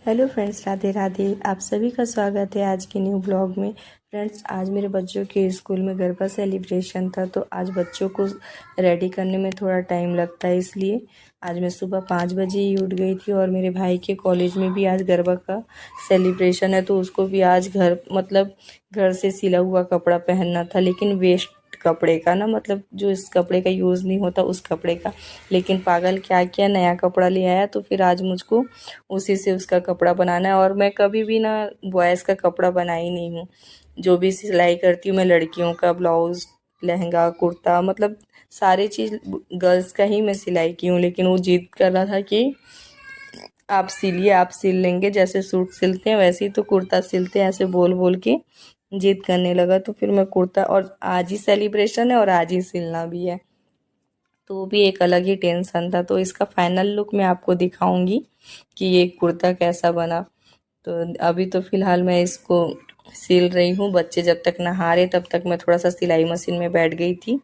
Hello friends, Radhe Radhe. आप सभी का स्वागत है आज के न्यू ब्लॉग में। फ्रेंड्स, आज मेरे बच्चों के स्कूल में गरबा सेलिब्रेशन था, तो आज बच्चों को रेडी करने में थोड़ा टाइम लगता है, इसलिए आज मैं सुबह 5 बजे ही उठ गई थी। और मेरे भाई के कॉलेज में भी आज गरबा का सेलिब्रेशन है, तो उसको भी आज घर से सिला हुआ कपड़ा पहनना था, लेकिन वेस्ट कपड़े का ना, मतलब जो इस कपड़े का यूज़ नहीं होता उस कपड़े का। लेकिन पागल क्या किया, नया कपड़ा ले आया, तो फिर आज मुझको उसी से उसका कपड़ा बनाना है। और मैं कभी भी ना बॉयज़ का कपड़ा बनाई नहीं हूँ। जो भी सिलाई करती हूँ मैं लड़कियों का ब्लाउज़, लहंगा, कुर्ता, मतलब सारी चीज़ गर्ल्स का ही मैं सिलाई की हूँ। लेकिन वो जिद कर रहा था कि आप सिलिए, आप सिल लेंगे, जैसे सूट सिलते हैं वैसे ही तो कुर्ता सिलते हैं, ऐसे बोल बोल के जिद करने लगा। तो फिर मैं कुर्ता, और आज ही सेलिब्रेशन है और आज ही सिलना भी है, तो वो भी एक अलग ही टेंशन था। तो इसका फाइनल लुक मैं आपको दिखाऊंगी कि ये कुर्ता कैसा बना। तो अभी तो फ़िलहाल मैं इसको सिल रही हूँ। बच्चे जब तक नहा रहे तब तक मैं थोड़ा सा सिलाई मशीन में बैठ गई थी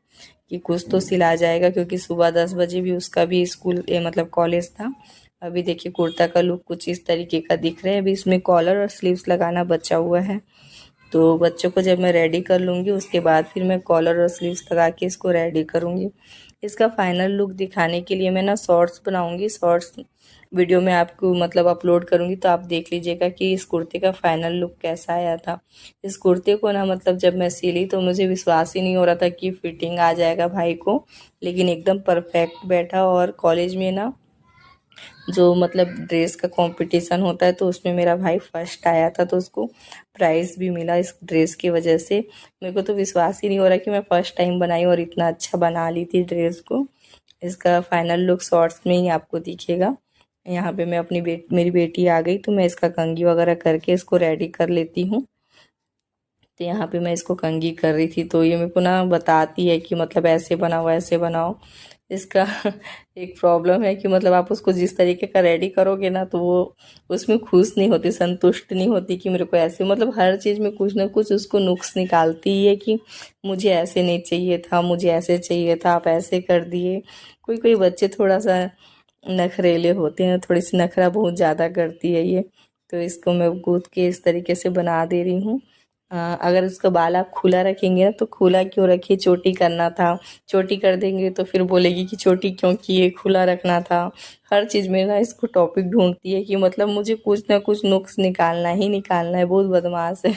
कि कुछ तो सिला जाएगा, क्योंकि सुबह 10 बजे भी उसका भी स्कूल मतलब कॉलेज था। अभी देखिए कुर्ता का लुक कुछ इस तरीके का दिख रहा है। अभी इसमें कॉलर और स्लीव्स लगाना बचा हुआ है, तो बच्चों को जब मैं रेडी कर लूँगी उसके बाद फिर मैं कॉलर और स्लीव्स लगा के इसको रेडी करूँगी। इसका फाइनल लुक दिखाने के लिए मैं ना शॉर्ट्स बनाऊँगी। शॉर्ट्स वीडियो में आपको मतलब अपलोड करूँगी, तो आप देख लीजिएगा कि इस कुर्ते का फाइनल लुक कैसा आया था। इस कुर्ते को ना, मतलब जब मैं सिली तो मुझे विश्वास ही नहीं हो रहा था कि फिटिंग आ जाएगा भाई को, लेकिन एकदम परफेक्ट बैठा। और कॉलेज में ना जो मतलब ड्रेस का कंपटीशन होता है, तो उसमें मेरा भाई फर्स्ट आया था, तो उसको प्राइज़ भी मिला इस ड्रेस की वजह से। मेरे को तो विश्वास ही नहीं हो रहा कि मैं फ़र्स्ट टाइम बनाई और इतना अच्छा बना ली थी ड्रेस को। इसका फाइनल लुक शॉर्ट्स में ही आपको दिखेगा। यहाँ पे मैं मेरी बेटी आ गई, तो मैं इसका कंघी वगैरह करके इसको रेडी कर लेती हूँ। तो यहाँ पे मैं इसको कंघी कर रही थी, तो ये मेरे को ना बताती है कि मतलब ऐसे बनाओ ऐसे बनाओ। इसका एक प्रॉब्लम है कि मतलब आप उसको जिस तरीके का रेडी करोगे ना, तो वो उसमें खुश नहीं होती, संतुष्ट नहीं होती कि मेरे को ऐसे, मतलब हर चीज़ में कुछ ना कुछ उसको नुक्स निकालती ही है कि मुझे ऐसे नहीं चाहिए था, मुझे ऐसे चाहिए था, आप ऐसे कर दिए। कोई कोई बच्चे थोड़ा सा नखरेले होते हैं, थोड़ी सी नखरा बहुत ज़्यादा करती है ये। तो इसको मैं गूँथ के इस तरीके से बना दे रही हूँ। अगर उसका बाल आप खुला रखेंगे ना, तो खुला क्यों रखिए, चोटी करना था। चोटी कर देंगे तो फिर बोलेगी कि चोटी क्यों किए, खुला रखना था। हर चीज़ में ना इसको टॉपिक ढूंढती है कि मतलब मुझे कुछ ना कुछ नुक्स निकालना ही निकालना है। बहुत बदमाश है।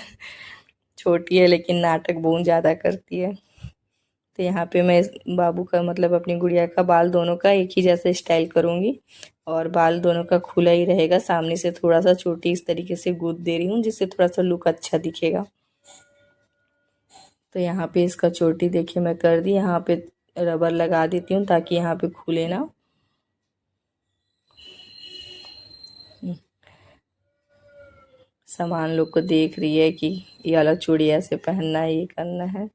छोटी है लेकिन नाटक बहुत ज़्यादा करती है। तो यहाँ पे मैं बाबू का मतलब अपनी गुड़िया का बाल दोनों का एक ही जैसे स्टाइल करूँगी, और बाल दोनों का खुला ही रहेगा। सामने से थोड़ा सा चोटी इस तरीके से गूंथ दे रही हूँ, जिससे थोड़ा सा लुक अच्छा दिखेगा। तो यहाँ पे इसका चोटी देखिए मैं कर दी। यहाँ पे रबर लगा देती हूँ ताकि यहाँ पे खुले ना। सामान लोग को देख रही है कि ये वाला चूड़ी ऐसे पहनना है, ये करना है।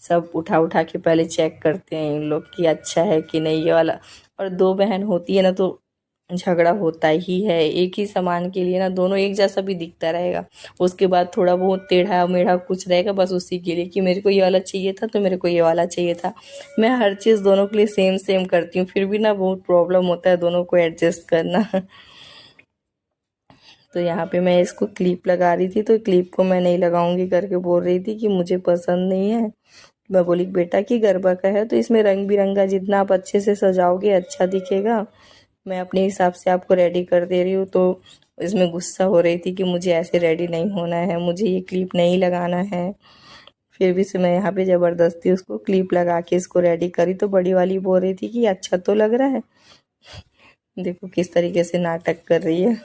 सब उठा उठा के पहले चेक करते हैं इन लोग कि अच्छा है कि नहीं ये वाला। और दो बहन होती है ना, तो झगड़ा होता ही है एक ही सामान के लिए ना, दोनों एक जैसा भी दिखता रहेगा। उसके बाद थोड़ा बहुत टेढ़ा मेढ़ा कुछ रहेगा बस उसी के लिए कि मेरे को ये वाला चाहिए था, तो मेरे को ये वाला चाहिए था। मैं हर चीज़ दोनों के लिए सेम सेम करती हूँ, फिर भी ना बहुत प्रॉब्लम होता है दोनों को एडजस्ट करना। तो यहाँ पे मैं इसको क्लिप लगा रही थी, तो क्लिप को मैं नहीं लगाऊंगी करके बोल रही थी कि मुझे पसंद नहीं है। मैं बोली बेटा कि गरबा का है तो इसमें रंग बिरंगा जितना आप अच्छे से सजाओगे अच्छा दिखेगा। मैं अपने हिसाब से आपको रेडी कर दे रही हूँ। तो इसमें गुस्सा हो रही थी कि मुझे ऐसे रेडी नहीं होना है, मुझे ये क्लिप नहीं लगाना है। फिर भी से मैं यहाँ पे ज़बरदस्ती उसको क्लिप लगा के इसको रेडी करी, तो बड़ी वाली बोल रही थी कि अच्छा तो लग रहा है। देखो किस तरीके से नाटक कर रही है।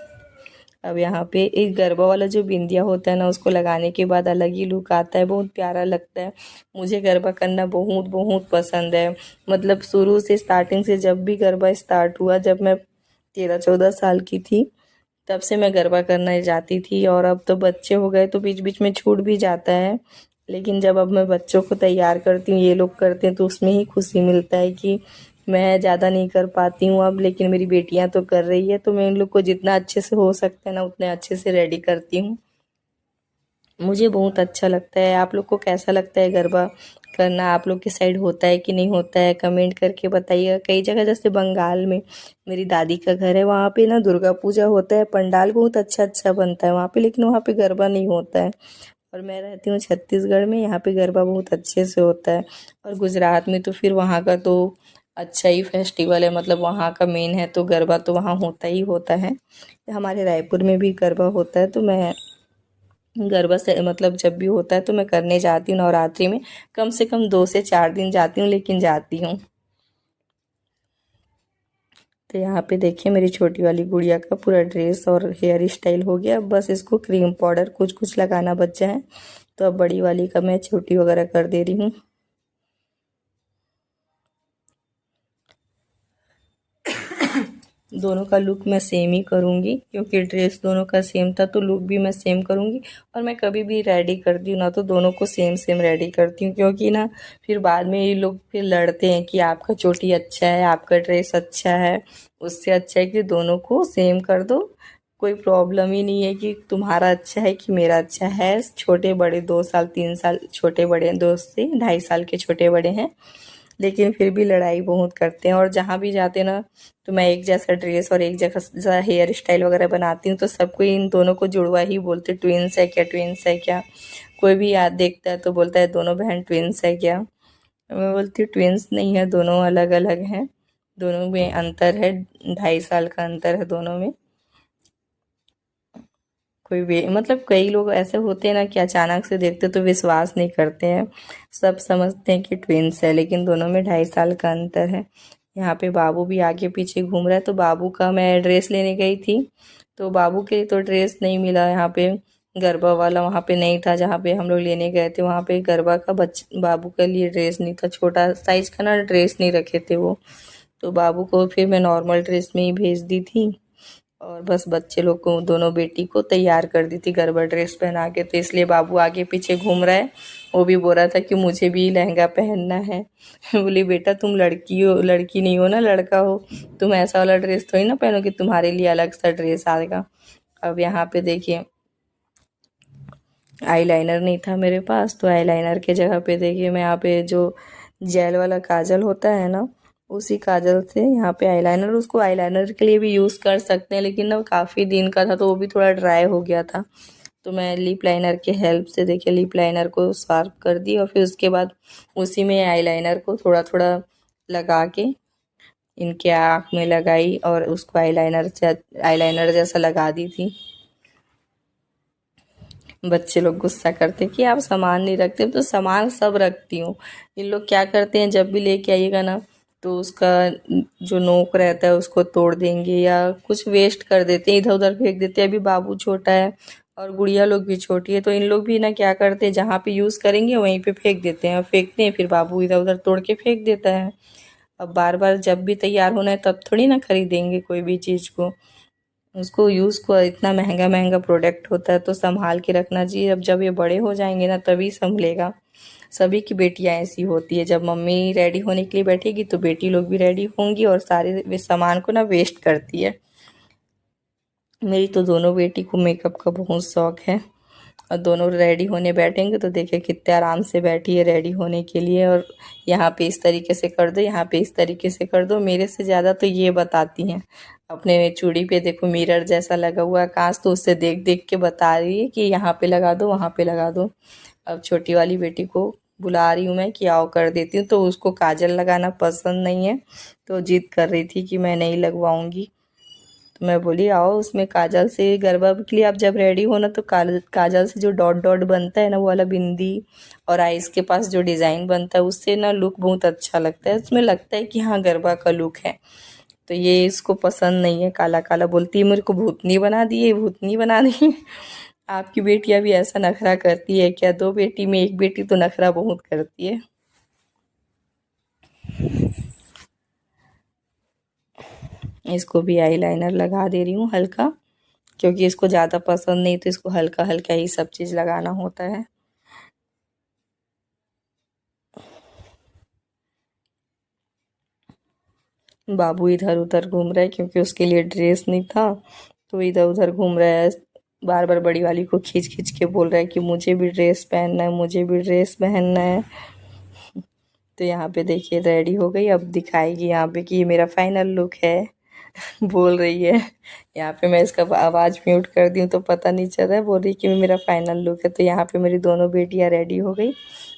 अब यहाँ पे एक गरबा वाला जो बिंदिया होता है ना, उसको लगाने के बाद अलग ही लुक आता है, बहुत प्यारा लगता है। मुझे गरबा करना बहुत बहुत पसंद है। मतलब शुरू से स्टार्टिंग से जब भी गरबा स्टार्ट हुआ, जब मैं 13-14 साल की थी, तब से मैं गरबा करने जाती थी। और अब तो बच्चे हो गए तो बीच बीच में छूट भी जाता है, लेकिन जब अब मैं बच्चों को तैयार करती हूँ, ये लोग करते हैं, तो उसमें ही खुशी मिलता है कि मैं ज़्यादा नहीं कर पाती हूँ अब, लेकिन मेरी बेटियाँ तो कर रही है, तो मैं इन लोग को जितना अच्छे से हो सकता है ना उतने अच्छे से रेडी करती हूँ। मुझे बहुत अच्छा लगता है। आप लोग को कैसा लगता है गरबा करना, आप लोग के साइड होता है कि नहीं होता है, कमेंट करके बताइएगा। कई जगह जैसे बंगाल में मेरी दादी का घर है, वहाँ पे ना दुर्गा पूजा होता है, पंडाल बहुत अच्छा अच्छा बनता है वहाँ पे, लेकिन वहाँ पे गरबा नहीं होता है। और मैं रहती हूँ छत्तीसगढ़ में, यहाँ पे गरबा बहुत अच्छे से होता है। और गुजरात में तो फिर वहाँ का तो अच्छा ही फेस्टिवल है, मतलब वहाँ का मेन है तो गरबा तो वहाँ होता ही होता है। हमारे रायपुर में भी गरबा होता है, तो मैं गरबा से मतलब जब भी होता है तो मैं करने जाती हूँ नवरात्रि में। कम से कम 2 से 4 दिन जाती हूँ, लेकिन जाती हूँ। तो यहाँ पे देखिए मेरी छोटी वाली गुड़िया का पूरा ड्रेस और हेयर स्टाइल हो गया। अब बस इसको क्रीम पाउडर कुछ कुछ लगाना बचा है, तो अब बड़ी वाली का मैं छोटी वगैरह कर दे रही हूँ। दोनों का लुक मैं सेम ही करूँगी, क्योंकि ड्रेस दोनों का सेम था तो लुक भी मैं सेम करूँगी। और मैं कभी भी रेडी करती हूँ ना तो दोनों को सेम सेम रेडी करती हूँ, क्योंकि ना फिर बाद में ये लोग फिर लड़ते हैं कि आपका चोटी अच्छा है, आपका ड्रेस अच्छा है। उससे अच्छा है कि दोनों को सेम कर दो। कोई प्रॉब्लम ही नहीं है कि तुम्हारा अच्छा है कि मेरा अच्छा है। छोटे बड़े 2 साल 3 साल छोटे बड़े हैं, 2 से 2.5 साल के छोटे बड़े हैं, लेकिन फिर भी लड़ाई बहुत करते हैं। और जहाँ भी जाते ना तो मैं एक जैसा ड्रेस और एक जैसा हेयर स्टाइल वगैरह बनाती हूँ, तो सबको इन दोनों को जुड़वा ही बोलते, ट्विंस है क्या, ट्विंस है क्या। कोई भी याद देखता है तो बोलता है दोनों बहन ट्विंस है क्या। मैं बोलती हूँ ट्विंस नहीं है, दोनों अलग अलग हैं। दोनों में अंतर है, 2.5 साल का अंतर है दोनों में। कोई वे मतलब कई लोग ऐसे होते हैं ना कि अचानक से देखते तो विश्वास नहीं करते हैं। सब समझते हैं कि ट्विंस है, लेकिन दोनों में 2.5 साल का अंतर है। यहाँ पे बाबू भी आगे पीछे घूम रहा है, तो बाबू का मैं ड्रेस लेने गई थी, तो बाबू के लिए तो ड्रेस नहीं मिला यहाँ पे। गरबा वाला वहाँ पे नहीं था जहाँ पे हम लोग लेने गए थे, वहाँ पे गरबा का बाबू के लिए ड्रेस नहीं था, छोटा साइज का ना ड्रेस नहीं रखे थे वो। तो बाबू को फिर मैं नॉर्मल ड्रेस में ही भेज दी थी। और बस बच्चे लोग को, दोनों बेटी को तैयार कर दी थी गरबा ड्रेस पहना के, तो इसलिए बाबू आगे पीछे घूम रहा है। वो भी बोल रहा था कि मुझे भी लहंगा पहनना है। बोली बेटा तुम लड़की हो, लड़की नहीं हो ना, लड़का हो, तुम ऐसा वाला ड्रेस थोड़ी ना पहनो कि तुम्हारे लिए अलग सा ड्रेस आएगा। अब यहाँ पे देखिए आईलाइनर नहीं था मेरे पास, तो आईलाइनर के जगह पे देखिए मैं यहाँ पे जो जेल वाला काजल होता है ना, उसी काजल से यहाँ पे आईलाइनर, उसको आईलाइनर के लिए भी यूज़ कर सकते हैं, लेकिन ना काफ़ी दिन का था तो वो भी थोड़ा ड्राई हो गया था। तो मैं लिप लाइनर के हेल्प से देखिए लिप लाइनर को शार्प कर दी, और फिर उसके बाद उसी में आईलाइनर को थोड़ा थोड़ा लगा के इनके आँख में लगाई, और उसको आईलाइनर जैसा लगा दी थी। बच्चे लोग गुस्सा करते कि आप सामान नहीं रखते, तो सामान सब रखती हूँ। इन लोग क्या करते हैं, जब भी लेके आइएगा ना तो उसका जो नोक रहता है उसको तोड़ देंगे, या कुछ वेस्ट कर देते हैं, इधर उधर फेंक देते हैं। अभी बाबू छोटा है और गुड़िया लोग भी छोटी है, तो इन लोग भी ना क्या करते हैं, जहाँ पे यूज़ करेंगे वहीं पे फेंक देते हैं, और फेंकते हैं फिर बाबू इधर उधर तोड़ के फेंक देता है। अब बार बार जब भी तैयार होना है तब थोड़ी ना खरीदेंगे कोई भी चीज़ को, उसको यूज़ को इतना महंगा महंगा प्रोडक्ट होता है तो संभाल के रखना चाहिए। अब जब ये बड़े हो जाएंगे ना तभी संभलेगा। सभी की बेटियां ऐसी होती है, जब मम्मी रेडी होने के लिए बैठेगी तो बेटी लोग भी रेडी होंगी और सारे सामान को ना वेस्ट करती है। मेरी तो दोनों बेटी को मेकअप का बहुत शौक है, और दोनों रेडी होने बैठेंगे तो देखिए कितने आराम से बैठी है रेडी होने के लिए। और यहाँ पे इस तरीके से कर दो, यहाँ पे इस तरीके से कर दो, मेरे से ज़्यादा तो ये बताती हैं। अपने चूड़ी पे देखो मिरर जैसा लगा हुआ है कांच, तो उससे देख देख के बता रही है कि यहाँ पे लगा दो, वहाँ पे लगा दो। अब छोटी वाली बेटी को बुला रही हूँ मैं कि आओ कर देती हूँ, तो उसको काजल लगाना पसंद नहीं है, तो जिद कर रही थी कि मैं नहीं लगवाऊंगी। तो मैं बोली आओ, उसमें काजल से गरबा के लिए आप जब रेडी हो ना तो काजल से जो डॉट डॉट बनता है ना, वो वाला बिंदी और आइस के पास जो डिज़ाइन बनता है उससे ना लुक बहुत अच्छा लगता है, उसमें लगता है कि हाँ गरबा का लुक है। तो ये इसको पसंद नहीं है, काला काला बोलती है, मेरे को भूतनी बना दी है, भूतनी बना दी है। आपकी बेटियां भी ऐसा नखरा करती है क्या? 2 बेटी में एक बेटी तो नखरा बहुत करती है। इसको भी आईलाइनर लगा दे रही हूँ हल्का, क्योंकि इसको ज़्यादा पसंद नहीं, तो इसको हल्का हल्का ही सब चीज़ लगाना होता है। बाबू इधर उधर घूम रहा है क्योंकि उसके लिए ड्रेस नहीं था, तो इधर उधर घूम रहा है। बार बार बड़ी वाली को खींच खींच के बोल रहा है कि मुझे भी ड्रेस पहनना है, मुझे भी ड्रेस पहनना है। तो यहाँ पे देखिए रेडी हो गई, अब दिखाएगी यहाँ पे कि ये मेरा फाइनल लुक है। बोल रही है। यहाँ पे मैं इसका आवाज़ म्यूट कर दी हूँ तो पता नहीं चल रहा है, बोल रही कि मेरा फाइनल लुक है। तो यहाँ पे मेरी दोनों बेटियाँ रेडी हो गई।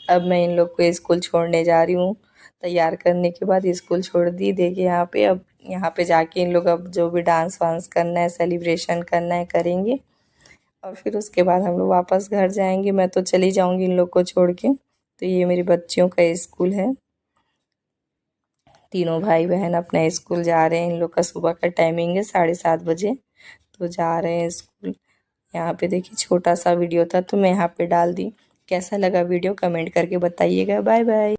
अब मैं इन लोग को स्कूल छोड़ने जा रही हूँ। तैयार करने के बाद स्कूल छोड़ दी। देखिए यहाँ पे, अब यहाँ पे जाके इन लोग अब जो भी डांस वांस करना है, सेलिब्रेशन करना है, करेंगे। और फिर उसके बाद हम लोग वापस घर जाएंगे। मैं तो चली जाऊँगी इन लोग को छोड़ के। तो ये मेरी बच्चियों का स्कूल है। तीनों भाई बहन अपना स्कूल जा रहे हैं। इन लोग का सुबह का टाइमिंग है 7:30 बजे, तो जा रहे हैं स्कूल। यहाँ पे देखिए छोटा सा वीडियो था तो मैं यहाँ पे डाल दी। कैसा लगा वीडियो कमेंट करके बताइएगा। Bye bye.